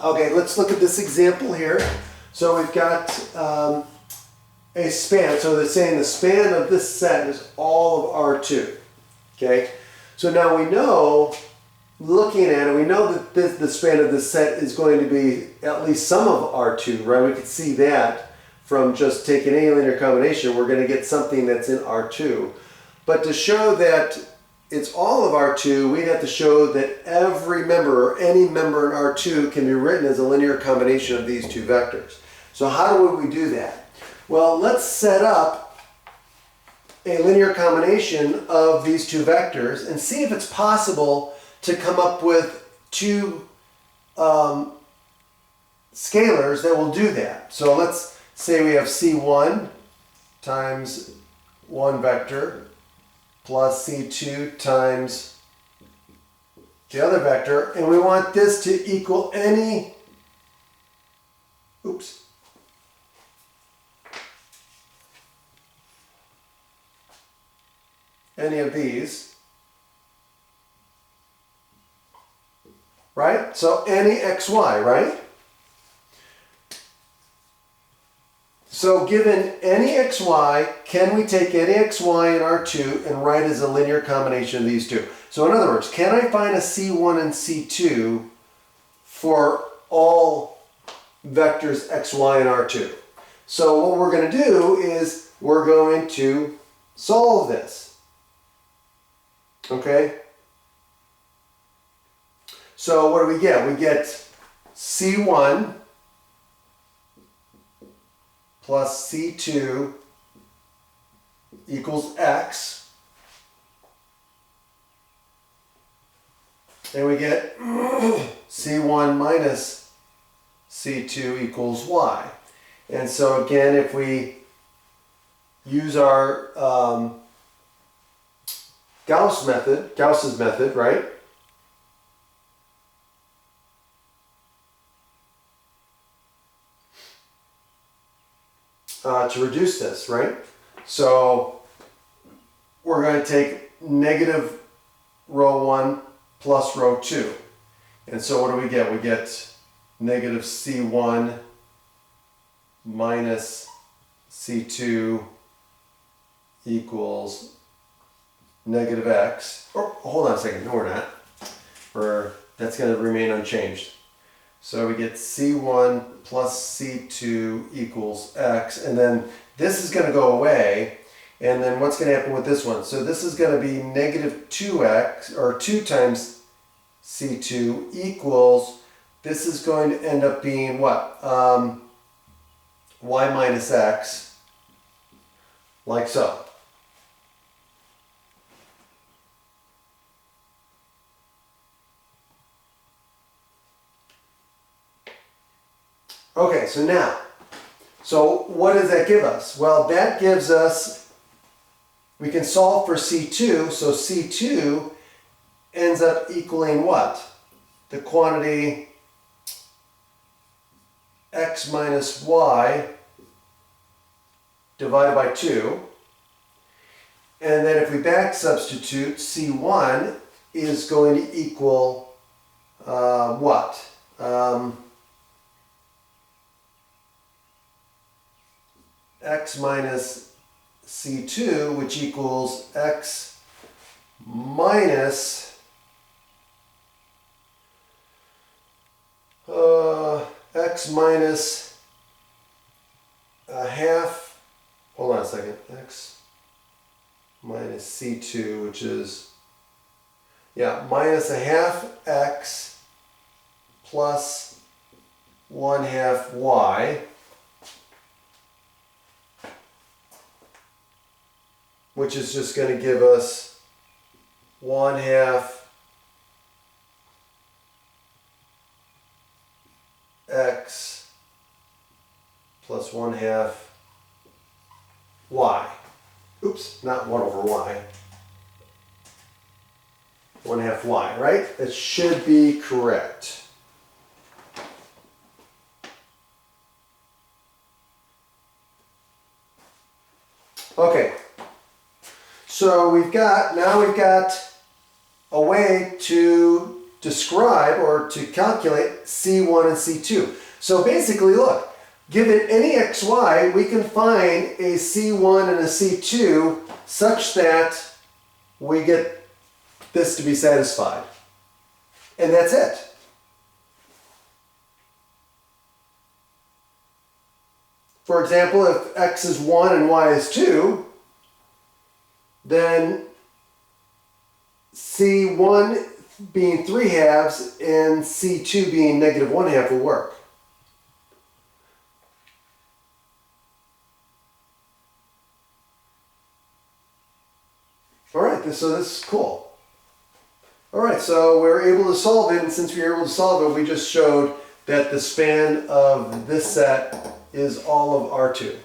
Okay, let's look at this example here. So we've got a span. So they're saying the span of this set is all of R2. Okay, so now we know, looking at it, we know that the span of this set is going to be at least some of R2, right? We could see that from just taking any linear combination, we're going to get something that's in R2. But to show that it's all of R2, we'd have to show that every member or any member in R2 can be written as a linear combination of these two vectors. So how would we do that? Well, let's set up a linear combination of these two vectors and see if it's possible to come up with two scalars that will do that. So let's say we have C1 times one vector plus C2 times the other vector, and we want this to equal any, any of these, right? So any xy, right? So given any xy, can we take any xy in R2 and write as a linear combination of these two? So in other words, can I find a C1 and C2 for all vectors xy in R2? So what we're going to do is we're going to solve this. Okay? So what do we get? We get C1 plus C2 equals x. And we get C1 minus C2 equals y. And so again, if we use our Gauss's method, right? To reduce this, right? So we're going to take negative rho 1 plus rho 2. And so what do we get? We get negative C1 minus C2 equals negative x. Oh, hold on a second. No, we're not. That's going to remain unchanged. So we get C1 plus C2 equals x, and then this is going to go away, and then what's going to happen with this one? So this is going to be negative 2x, or 2 times C2 equals, this is going to end up being what? Y minus x, like so. Okay, so now, so what does that give us? Well, that gives us, we can solve for C2, so C2 ends up equaling what? The quantity x minus y divided by 2. And then if we back substitute, C1 is going to equal what? X minus C2, which equals x minus x minus a half, hold on a second, x minus C2, which is, yeah, minus a half x plus 1/2 y, which is just going to give us 1/2 x plus 1/2 y. Oops, not 1 over y. 1/2 y, right? That should be correct. Okay. So now we've got a way to describe or to calculate C1 and C2. So basically, look, given any xy, we can find a C1 and a C2 such that we get this to be satisfied. And that's it. For example, if x is 1 and y is 2, then C1 being 3/2 and C2 being -1/2 will work. All right, so this is cool. All right, so we're able to solve it, and since we were able to solve it, we just showed that the span of this set is all of R2.